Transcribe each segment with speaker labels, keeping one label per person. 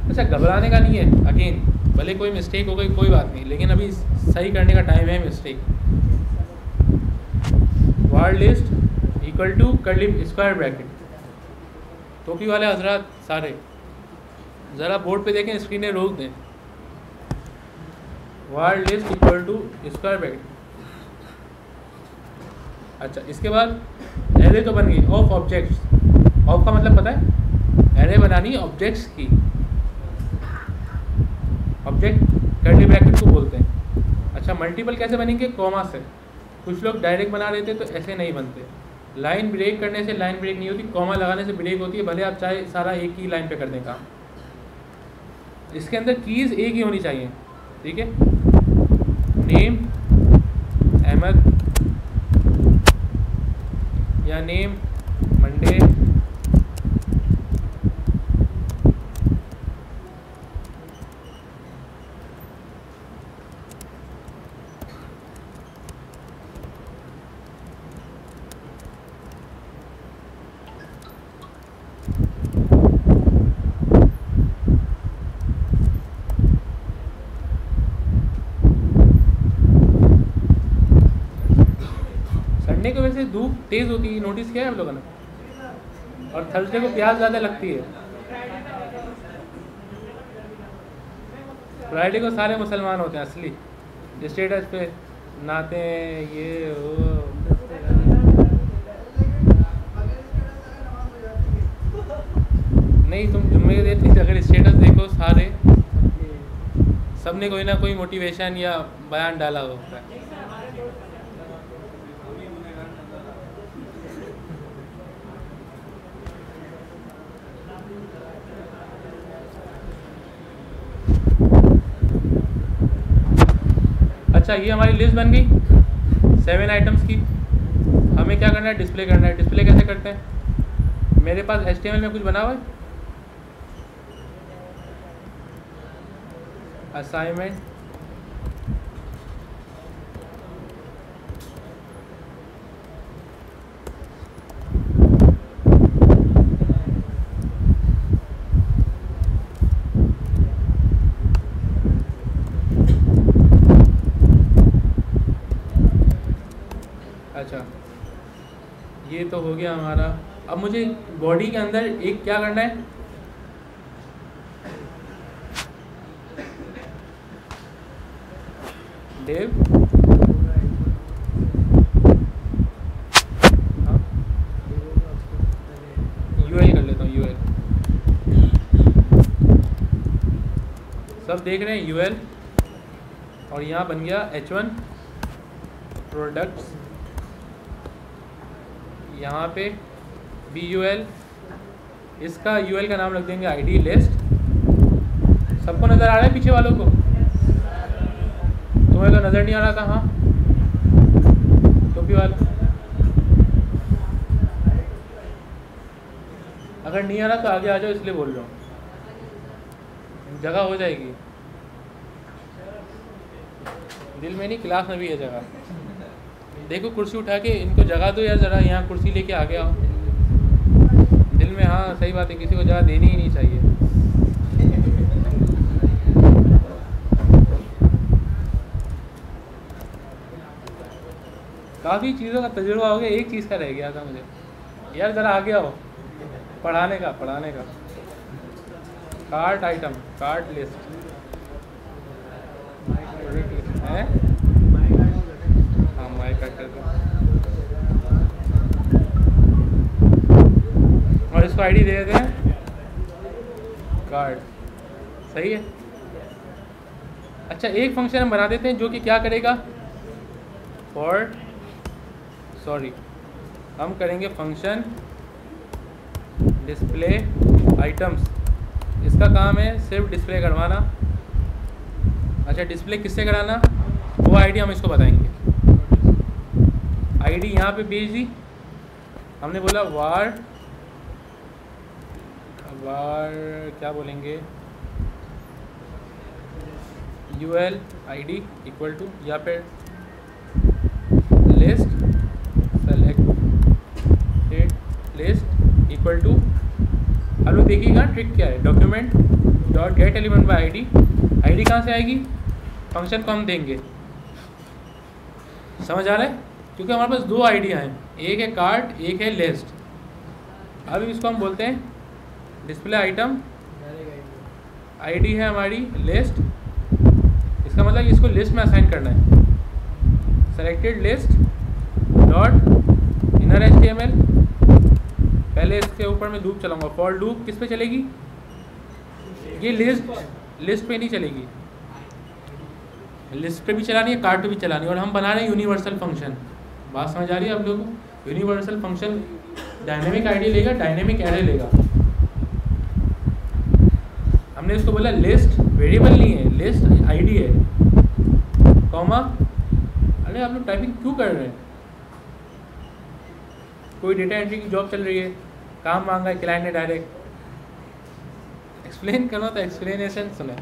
Speaker 1: अच्छा घबराने का नहीं है, अगेन भले कोई मिस्टेक हो गई कोई बात नहीं, लेकिन अभी सही करने का टाइम है mistake. Word list equal to curly square bracket. टोपी वाले हजरात सारे ज़रा बोर्ड पे देखें, स्क्रीनें रोक दें। Word list equal to square bracket. अच्छा, इसके बाद एरे तो बन गई ऑफ ऑब्जेक्ट्स। ऑफ का मतलब पता है, एरे बनानी ऑब्जेक्ट्स की। ऑब्जेक्ट कर्ली ब्रैकेट को बोलते हैं। अच्छा, मल्टीपल कैसे बनेंगे? कॉमा से। कुछ लोग डायरेक्ट बना देते तो ऐसे नहीं बनते। लाइन ब्रेक करने से लाइन ब्रेक नहीं होती, कॉमा लगाने से ब्रेक होती है, भले आप चाहे सारा एक ही लाइन पे कर दें काम। इसके अंदर कीज़ एक ही होनी चाहिए, ठीक है। नेम अहमद या नेम मंडे, संडे को वैसे धूप तेज़ होती है, नोटिस किया है आप लोगों ने? और थर्सडे को प्याज ज़्यादा लगती है। फ्राइडे को सारे मुसलमान होते हैं असली, स्टेटस पे नहाते हैं ये वो। नहीं, तुम जुम्मे के दिन अगर स्टेटस देखो सारे, सब ने कोई ना कोई मोटिवेशन या बयान डाला होता है। अच्छा, ये हमारी लिस्ट बन गई 7 आइटम्स की। हमें क्या करना है? डिस्प्ले करना है। डिस्प्ले कैसे करते हैं? मेरे पास HTML में कुछ बना हुआ है, असाइनमेंट। अच्छा, ये तो हो गया हमारा। अब मुझे बॉडी के अंदर एक क्या करना है? डिव यूएल कर लेता हूँ, यूएल। सब देख रहे हैं यूएल, और यहाँ बन गया H1 प्रोडक्ट्स। यहाँ पे BUL, इसका UL का नाम रख देंगे ID लिस्ट। सबको नज़र आ रहा है? पीछे वालों को तुम्हें तो नज़र नहीं आ रहा था? हाँ, टोपी वाला अगर नहीं आ रहा तो आगे आ जाओ, इसलिए बोल रहा हूँ, जगह हो जाएगी। दिल में नहीं, क्लास में भी है जगह। देखो कुर्सी उठा के इनको जगह दो यार, ज़रा यहाँ कुर्सी लेके आगे आओ। दिल में, हाँ सही बात है, किसी को जगह देनी ही नहीं चाहिए। काफ़ी चीज़ों का तजुर्बा हो गया, एक चीज़ का रह गया था मुझे यार, ज़रा आगे आओ। पढ़ाने का कार्ट आइटम, कार्ट लिस्ट है। हाँ, माइक कट कर दो और इसको आईडी दे देते हैं कार्ड। सही है। अच्छा, एक फंक्शन हम बना देते हैं जो कि क्या करेगा? हम करेंगे फंक्शन डिस्प्ले आइटम्स। इसका काम है सिर्फ डिस्प्ले करवाना। अच्छा, डिस्प्ले किससे कराना? वो आईडी हम इसको बताएंगे। आईडी यहाँ पे भेज दी हमने, बोला वार क्या बोलेंगे, UL ID इक्वल टू, या फिर list selected list equal to. अब लोग देखिएगा ट्रिक क्या है। Document dot get element by ID. ID कहाँ से आएगी? फंक्शन को हम देंगे। समझ आ रहा है? क्योंकि हमारे पास दो आईडियाँ हैं, एक है कार्ट, एक है लिस्ट। अब इसको हम बोलते हैं डिस्प्ले आइटम, आईडी है हमारी लिस्ट। इसका मतलब इसको लिस्ट में असाइन करना है। Selected list dot inner HTML। पहले इसके ऊपर मैं लूप चलाऊंगा। फॉर लूप किस पे चलेगी? ये लिस्ट पे नहीं चलेगी, लिस्ट पे भी चलानी है, कार्ट पे भी चलानी है। और हम बना रहे हैं यूनिवर्सल फंक्शन। बात समझ आ रही है आप लोगों को? यूनिवर्सल फंक्शन डायनेमिक आईडी लेगा, डायनेमिक एरे लेगा। हमने इसको बोला लिस्ट, वेरिएबल नहीं है, लिस्ट आईडी है, कॉमा। अरे आप लोग टाइपिंग क्यों कर रहे हैं? कोई डेटा एंट्री की जॉब चल रही है, काम मांगा है क्लाइंट ने डायरेक्ट। एक्सप्लेन करना तो एक्सप्लेनेशन सुना।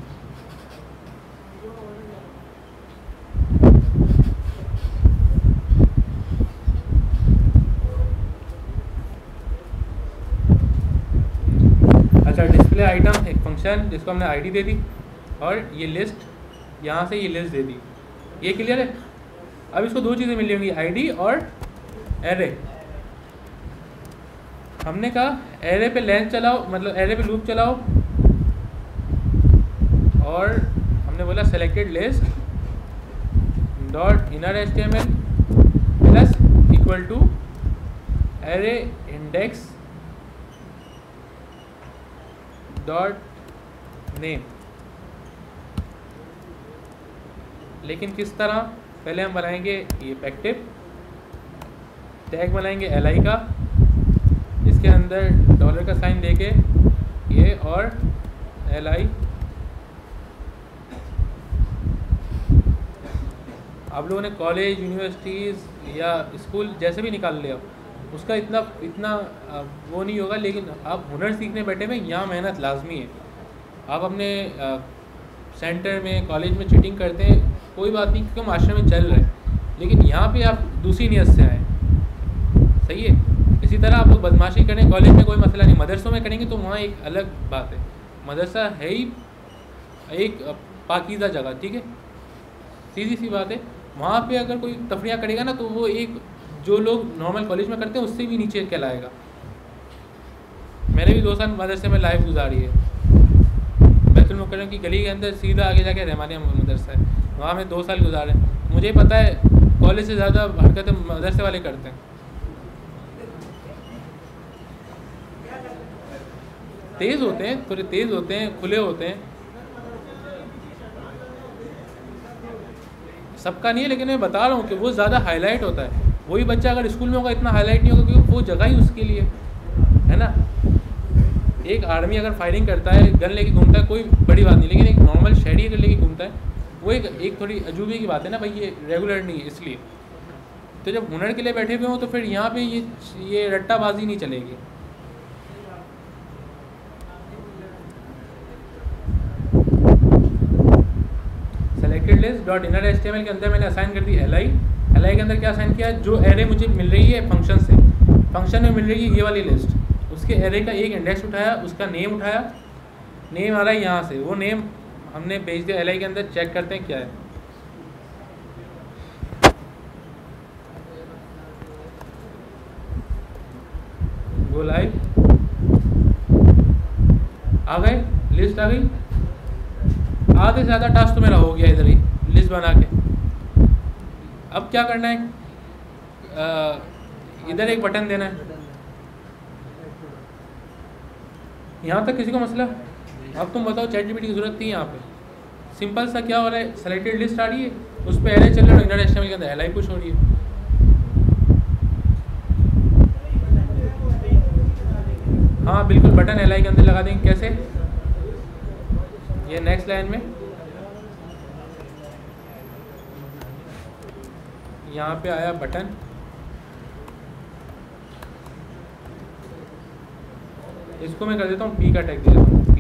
Speaker 1: अच्छा, डिस्प्ले आइटम एक फंक्शन जिसको हमने आईडी दे दी और ये लिस्ट, यहाँ से ये लिस्ट दे दी। ये क्लियर है? अब इसको दो चीज़ें मिल होंगी, आईडी और एरे। हमने कहा एरे पे लेंथ चलाओ, मतलब एरे पे लूप चलाओ, और हमने बोला selected list dot inner HTML plus equal to array index dot name. लेकिन किस तरह? पहले हम बनाएंगे ये पैक्टिव टैग, बनाएंगे li का, इसके अंदर डॉलर का साइन देके ये और li। आप लोगों ने कॉलेज, यूनिवर्सिटीज़ या स्कूल जैसे भी निकाल लिया, उसका इतना वो नहीं होगा। लेकिन आप हुनर सीखने बैठे में, यहाँ मेहनत लाजमी है। आप अपने सेंटर में, कॉलेज में चीटिंग करते हैं, कोई बात नहीं, क्योंकि मास्टर में चल रहे हैं। लेकिन यहाँ पे आप दूसरी नीयत से आए, सही है। इसी तरह आप लोग बदमाशी करें कॉलेज में, कोई मसला नहीं। मदरसों में करेंगे तो वहाँ एक अलग बात है। मदरसा है ही एक पाकीज़ा जगह, ठीक है, सीधी सी बात है। वहाँ पे अगर कोई तफरियाँ करेगा ना, तो वो एक जो लोग नॉर्मल कॉलेज में करते हैं उससे भी नीचे कहलाएगा। मैंने भी 2 साल मदरसे में लाइफ गुजारी है। बैतुल मुकर्रम की गली के अंदर सीधा आगे जाके रहमानिया मदरसा है, वहाँ में 2 साल गुजारे। मुझे पता है कॉलेज से ज़्यादा हरकतें मदरसे वाले करते हैं। तेज़ होते हैं, थोड़े तेज़ होते हैं, खुले होते हैं, सबका नहीं है। लेकिन मैं बता रहा हूँ कि वो ज़्यादा हाईलाइट होता है। वही बच्चा अगर स्कूल में होगा इतना हाईलाइट नहीं होगा, क्योंकि वो जगह ही उसके लिए है ना। एक आर्मी अगर फायरिंग करता है, गन लेके घूमता है, कोई बड़ी बात नहीं। लेकिन एक नॉर्मल शहरी अगर लेके घूमता है, वो एक थोड़ी अजूबे की बात है ना भाई, ये रेगुलर नहीं है। इसलिए तो जब हुनर के लिए बैठे हुए हों तो फिर यहाँ पे ये रट्टाबाजी नहीं चलेगी। Selected list dot inner HTML के अंदर मैंने असाइन कर दी li। li के अंदर क्या असाइन किया? जो एरे मुझे मिल रही है फंक्शन से, फंक्शन में मिल रही है ये वाली लिस्ट, उसके एरे का एक इंडेक्स उठाया, उसका नेम उठाया, नेम आ रहा है यहाँ से, वो नेम हमने भेज दिया li के अंदर। चेक करते हैं क्या है। गो लाइव, आ गए, लिस्ट आ गई। आधे से ज़्यादा टास्क तो मेरा हो गया इधर ही लिस्ट बना के। अब क्या करना है? इधर एक बटन देना है। यहाँ तक किसी को मसला? अब तुम बताओ, ChatGPT की ज़रूरत थी यहाँ पे? सिंपल सा क्या हो रहा है, सेलेक्टेड लिस्ट आ रही है, उस पर एरे चल रहा है, इनर HTML के अंदर li पुश हो रही है। हाँ बिल्कुल, बटन li के अंदर लगा देंगे। कैसे? ये नेक्स्ट लाइन में यहाँ पे आया बटन, इसको मैं कर देता हूँ p का टैग दे देता हूँ p।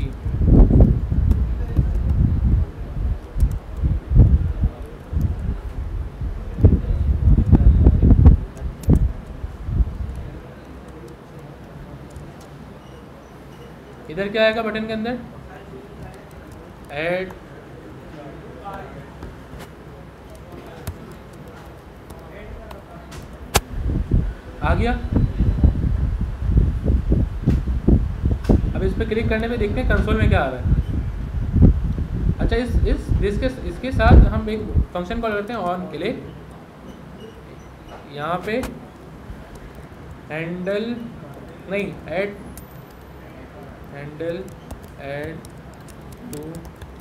Speaker 1: इधर क्या आएगा बटन के अंदर? ऐड आ गया। अब इस पर क्लिक करने पे देखते हैं कंसोल में क्या आ रहा है। अच्छा, इसके साथ हम एक फंक्शन कॉल करते हैं ऑन के लिए। यहाँ पे हैंडल नहीं, ऐड टू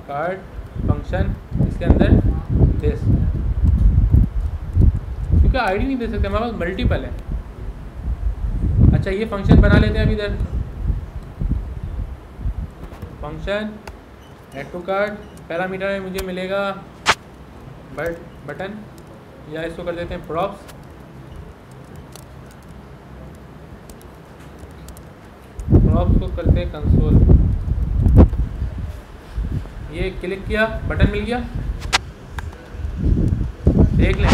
Speaker 1: कार्ट फंक्शन, इसके अंदर दिस, क्योंकि आईडी नहीं दे सकते हमारे पास मल्टीपल है। अच्छा, ये फंक्शन बना लेते हैं अभी इधर, function add to cart, parameter में मुझे मिलेगा बटन, या इसको कर देते हैं प्रॉप्स, को करते हैं कंसोल। ये क्लिक किया, बटन मिल गया, देख लें।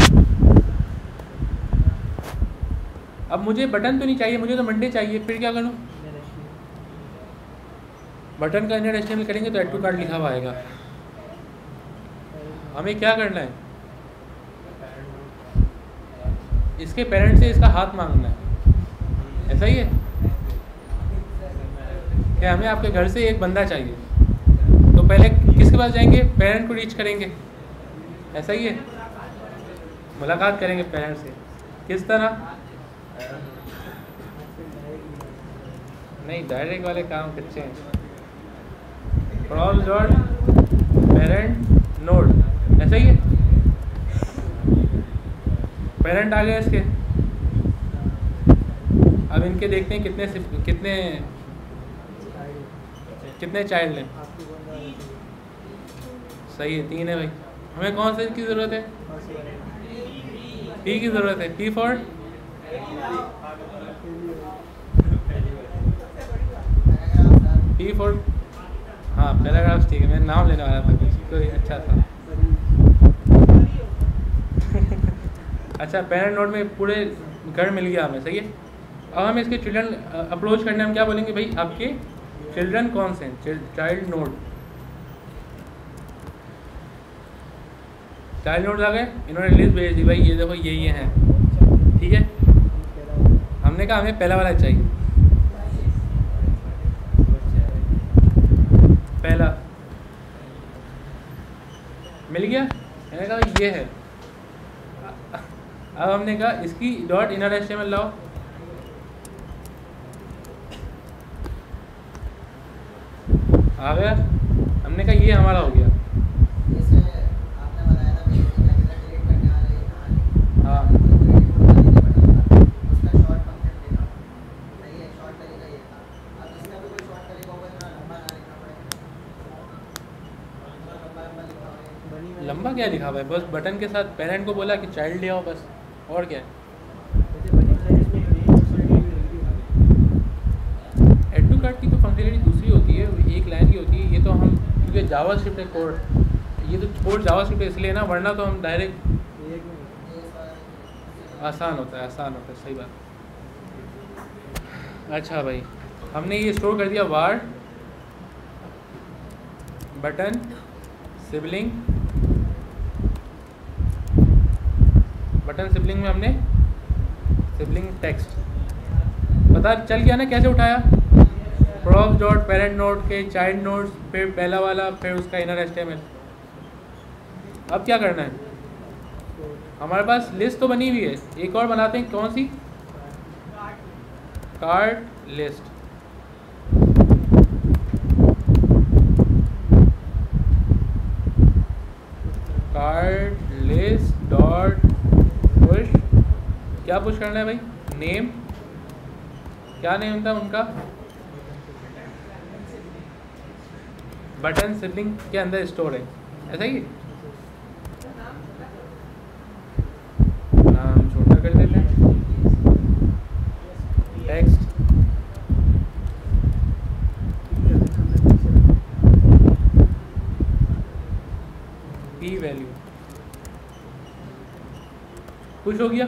Speaker 1: अब मुझे बटन तो नहीं चाहिए, मुझे तो मंडे चाहिए, फिर क्या करूं? बटन का इनर HTML करेंगे तो ऐड टू कार्ट लिखा हुआ आएगा। हमें क्या करना है, इसके पेरेंट से इसका हाथ मांगना है, ऐसा ही है क्या? हमें आपके घर से एक बंदा चाहिए, तो पहले किसके पास जाएंगे? पेरेंट को रीच करेंगे, ऐसा ही है, मुलाकात करेंगे पेरेंट से। किस तरह? नहीं, डायरेक्ट वाले काम कच्चे हैं। प्रॉप्स डॉट पेरेंट नोड, ऐसा ही है, पेरेंट आ गया इसके। अब इनके देखते हैं कितने चाइल्ड हैं। सही है, 3 है भाई। हमें कौन से की ज़रूरत है? पी की ज़रूरत है। पी फॉर हाँ, पैराग्राफ्स, ठीक है। मैं नाम लेने वाला था कुछ, कोई अच्छा था। अच्छा, पेरेंट नोड में पूरे घर मिल गया हमें, सही है। अब हमें इसके चिल्ड्रन अप्रोच करने, हम क्या बोलेंगे भाई, आपके चिल्ड्रन कौन से हैं? चाइल्ड नोड आ गए, इन्होंने लिस्ट भेज दी भाई, ये देखो ये हैं, ठीक है। हमने कहा हमें पहला वाला चाहिए, पहला मिल गया, मैंने कहा ये है। अब हमने कहा इसकी डॉट इनर HTML लाओ, आ गया। हमने कहा ये हमारा हो गया। हाँ, लंबा क्या लिखा हुआ है? बस बटन के साथ पेरेंट को बोला कि चाइल्ड ले आओ, बस, और क्या है। ऐड टू कार्ट की तो फंक्शनलिटी दूसरी होती है, एक लाइन की होती है। ये तो हम, क्योंकि जावास्क्रिप्ट है कोड, ये तो कोड जावास्क्रिप्ट है इसलिए ना, वरना तो हम डायरेक्ट, आसान होता है, सही बात। अच्छा भाई, हमने ये स्टोर कर दिया वार बटन सिबलिंग में हमने सिबलिंग टेक्स्ट, पता चल गया ना कैसे उठाया? प्रॉप्स डॉट पेरेंट नोड के चाइल्ड नोड्स, फिर पहला वाला, फिर उसका इनर HTML। अब क्या करना है? हमारे पास लिस्ट तो बनी हुई है, एक और बनाते हैं। कौन सी? Cart list. Cart list dot push. क्या पुश करना है भाई? नेम, क्या नेम था उनका? बटन सिबलिंग के अंदर स्टोर है, ऐसा ही। नाम छोटा कर देते हैं, टेक्स्ट पी वैल्यू, खुश हो गया।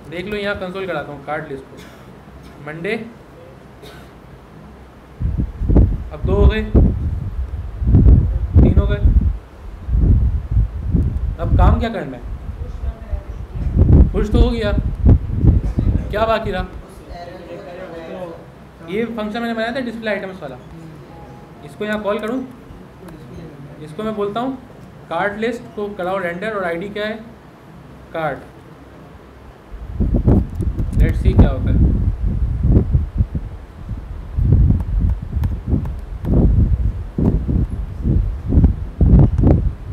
Speaker 1: देख लो, यहाँ कंसोल कराता हूँ कार्ड लिस्ट को। मंडे गए, 3 हो गए। अब काम क्या करना है? पुश तो हो गया, क्या बाकी रहा? ये फंक्शन मैंने बनाया था डिस्प्ले आइटम्स वाला, इसको यहाँ कॉल करूँ, इसको मैं बोलता हूँ कार्ड लिस्ट को कराओ रेंडर और आईडी क्या है कार्ड। लेट्स सी क्या होता है।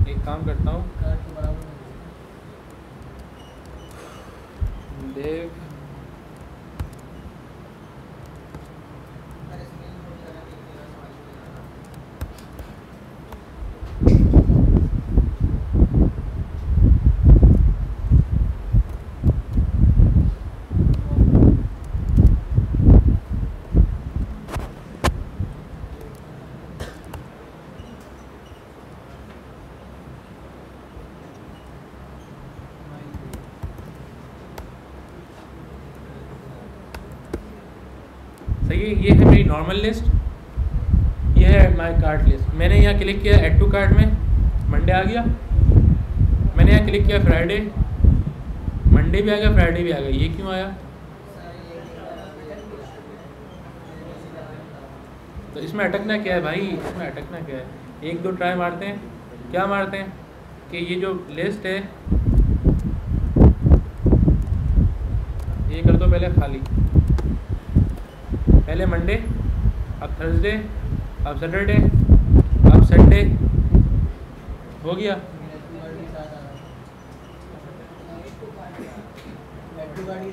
Speaker 1: एक काम करता हूँ, देव सही है। ये है मेरी नॉर्मल लिस्ट, ये है माय कार्ड लिस्ट। मैंने यहाँ क्लिक किया ऐड टू कार्ड में, मंडे आ गया। मैंने यहाँ क्लिक किया फ्राइडे, मंडे भी आ गया, फ्राइडे भी आ गया। ये क्यों आया? तो इसमें अटकना क्या है भाई? इसमें अटकना क्या है? एक दो ट्राई मारते हैं। क्या मारते हैं कि ये जो लिस्ट है ये कर दो पहले खाली, पहले मंडे, अब थर्सडे, अब सैटरडे, अब संडे, हो गया।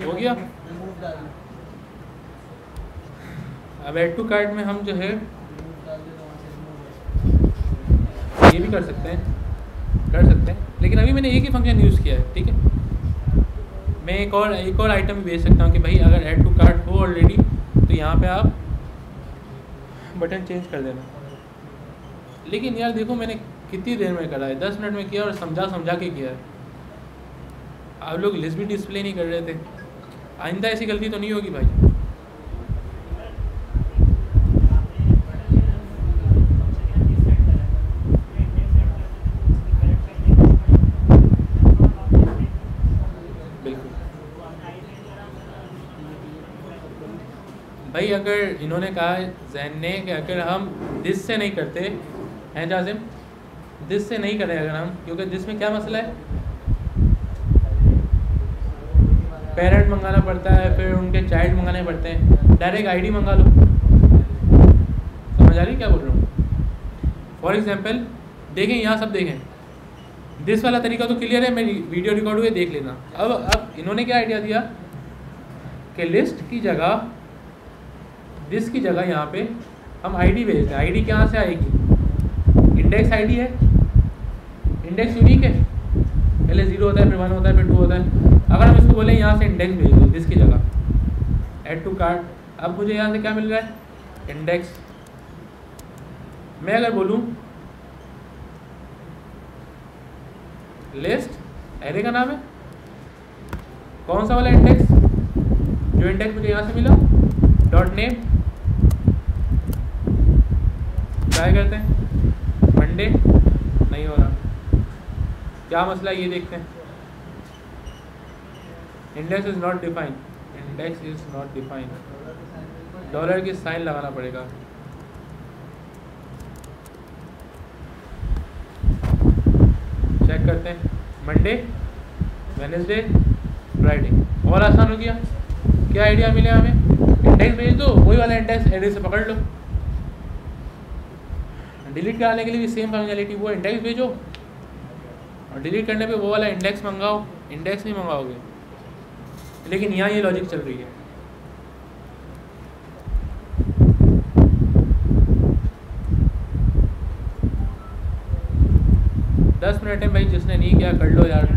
Speaker 1: हो गया। अब ऐड टू कार्ट में हम जो है ये भी कर सकते हैं, लेकिन अभी मैंने एक ही फंक्शन यूज़ किया है, ठीक है। मैं एक और आइटम भेज सकता हूँ कि भाई अगर ऐड टू कार्ट हो ऑलरेडी तो यहाँ पे आप बटन चेंज कर देना। लेकिन यार देखो मैंने कितनी देर में करा है, 10 मिनट में किया और समझा के किया है। आप लोग लिस्ट भी डिस्प्ले नहीं कर रहे थे। आइंदा ऐसी गलती तो नहीं होगी भाई। भाई अगर इन्होंने कहा जैन ने कि अगर हम दिस से नहीं करते हैं जाजिम, दिस से नहीं करें अगर हम, क्योंकि दिस में क्या मसला है, पेरेंट मंगाना पड़ता है, फिर उनके चाइल्ड मंगाने पड़ते हैं। डायरेक्ट आईडी मंगा लो। समझ आ रही क्या बोल रहा हूँ? फॉर एग्जांपल देखें, यहाँ सब देखें, दिस वाला तरीका तो क्लियर है, मेरी वीडियो रिकॉर्ड हुई देख लेना। अब इन्होंने क्या आइडिया दिया कि लिस्ट की जगह, दिस की जगह यहाँ पे हम आईडी भेजते हैं। आईडी कहाँ से आएगी? इंडेक्स आईडी है, इंडेक्स यूनिक है, पहले 0 होता है, फिर 1 होता है, फिर 2 होता है। अगर हम इसको बोले यहाँ से इंडेक्स भेज दो दिस की जगह, ऐड टू कार्ट, अब मुझे यहाँ से क्या मिल रहा है? इंडेक्स। मैं अगर बोलूँ लिस्ट, एरे का नाम है, कौन सा वाला इंडेक्स? जो इंडेक्स मुझे यहाँ से मिला, डॉट नेम। ट्राई करते हैं, मंडे नहीं हो रहा, क्या मसला है ये देखते हैं। Index is not defined, index is not defined, dollar की साइन लगाना पड़ेगा। चेक करते हैं, मंडे, वेडनेसडे, फ्राइडे। और आसान हो गया। क्या आइडिया मिले हमें? इंडेक्स भेज दो, वही वाला इंडेक्स एरे से पकड़ लो। डिलीट कराने के लिए भी सेम फंक्शनैलिटी, वो इंडेक्स भेजो और डिलीट करने पे वो वाला इंडेक्स मंगाओ। इंडेक्स नहीं मंगाओगे, लेकिन यहाँ ये लॉजिक चल रही है। दस मिनट है भाई, जिसने नहीं किया कर लो यार।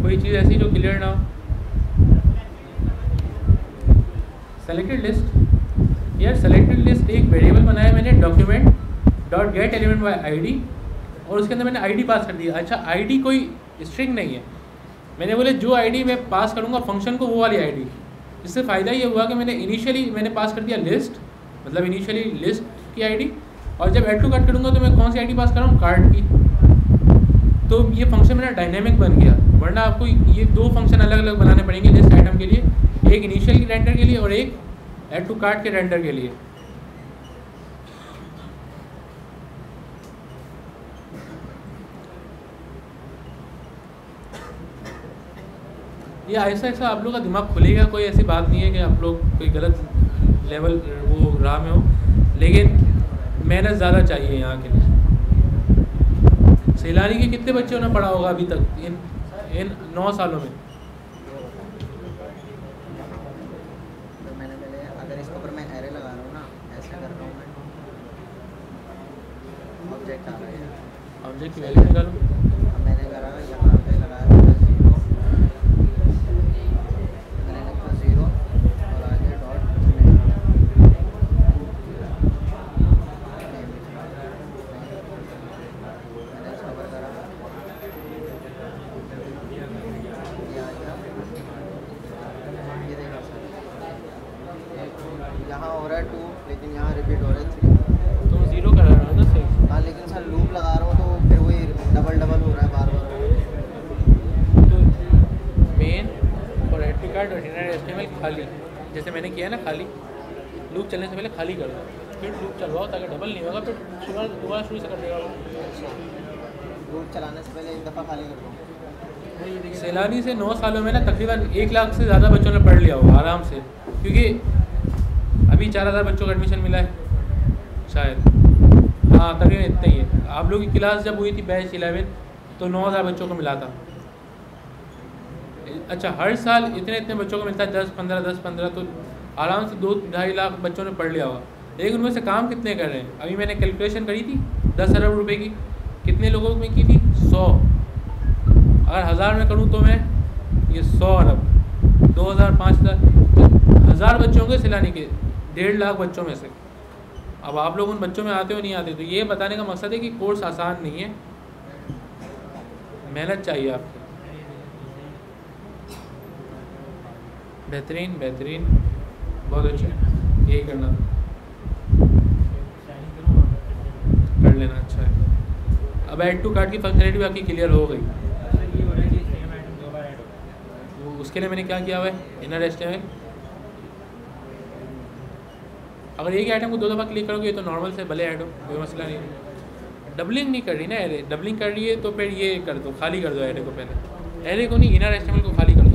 Speaker 1: कोई चीज़ ऐसी जो क्लियर ना हो। सेलेक्टेड लिस्ट, यार सेलेक्टेड लिस्ट एक वेरिएबल बनाया मैंने document dot get element by ID और उसके अंदर मैंने आईडी पास कर दिया। अच्छा आईडी कोई स्ट्रिंग नहीं है, मैंने बोले जो आईडी मैं पास करूँगा फंक्शन को वो वाली आईडी। इससे फ़ायदा ये हुआ कि मैंने पास कर दिया लिस्ट, मतलब इनिशियली लिस्ट की आईडी, और जब ऐड टू कार्ट करूँगा तो मैं कौन सी आईडी पास कर रहा हूँ, कार्ड की। तो ये फंक्शन मेरा डायनेमिक बन गया, वरना आपको ये दो फंक्शन अलग अलग बनाने पड़ेंगे लिस्ट आइटम के लिए, एक इनिशियल रेंडर के लिए और एक ऐड टू कार्ट के रेंडर के लिए। ये ऐसा ऐसा आप लोग का दिमाग खुलेगा, कोई ऐसी बात नहीं है कि आप लोग कोई गलत लेवल वो राह में हो, लेकिन मेहनत ज़्यादा चाहिए यहाँ के लिए। सैलानी के कितने बच्चों ने पढ़ा होगा अभी तक इन 9 सालों में?
Speaker 2: तो मैंने पहले अगर इसके ऊपर मैं एरे लगा रहा हूँ ना, ऐसे कर रहा हूँ मैं, ऑब्जेक्ट आ रहा है,
Speaker 1: ऑब्जेक्ट की वैल्यू निकालो।
Speaker 2: अब मैंने करा यहाँ पे लगाया 0, मैंने लिखा 0 और आगे डॉट मैंने इसके ऊपर करा ये देखा सर, यहाँ हो रहा है 2 लेकिन यहाँ रिपीट हो रहा है 3।
Speaker 1: तुम 0 करा रहे हो ना सही?
Speaker 2: हाँ लेकिन सर लूप लगा रहा हूँ तो फिर वही डबल डबल हो रहा है बार बार।
Speaker 1: तो मेन और ऐड टू कार्ट और इनर एचटीएमएल खाली, जैसे मैंने किया ना, खाली लूप चलने से पहले खाली कर दो, फिर लूप चलवाओ ताकि डबल नहीं होगा, फिर दोबारा शुरू से कर देगा वो।
Speaker 2: लूप चलाने से पहले एक दफ़ा खाली कर दो।
Speaker 1: सैलानी से 9 सालों में ना तकरीबन 1 लाख से ज़्यादा बच्चों ने पढ़ लिया होगा आराम से, क्योंकि अभी 4000 बच्चों को एडमिशन मिला है शायद, हाँ तकरीबन इतना ही है। आप लोगों की क्लास जब हुई थी बैच 11 तो 9000 बच्चों को मिला था। अच्छा हर साल इतने इतने बच्चों को मिलता है, 10-15 10-15, तो आराम से 2-2.5 लाख बच्चों ने पढ़ लिया होगा। लेकिन उनमें से काम कितने कर रहे हैं? अभी मैंने कैलकुलेशन करी थी 10 अरब रुपये की, कितने लोगों में की थी? 100। अगर 1000 में करूँ तो मैं ये 100 अरब 2000 5000 तो 1000 बच्चों के सैलानी के 1.5 लाख बच्चों में से। अब आप लोग उन बच्चों में आते हो नहीं आते, तो ये बताने का मकसद है कि कोर्स आसान नहीं है, मेहनत चाहिए आपकी। बेहतरीन बेहतरीन, बहुत अच्छा, यही करना था, कर लेना अच्छा है। अब ऐड टू कार्ट की फंक्शनलिटी आपकी क्लियर हो गई। वो उसके लिए मैंने क्या किया हुआ है, इनर एचटीएमएल। अगर एक आइटम को 2 दफ़ा क्लिक करोगे तो नॉर्मल से भले ऐड हो, कोई मसला नहीं है। डबलिंग नहीं कर रही ना एरे, डबलिंग कर रही है तो फिर ये कर दो, खाली कर दो एरे को, पहले एरे को नहीं इनर एचटीएमएल को खाली कर दो।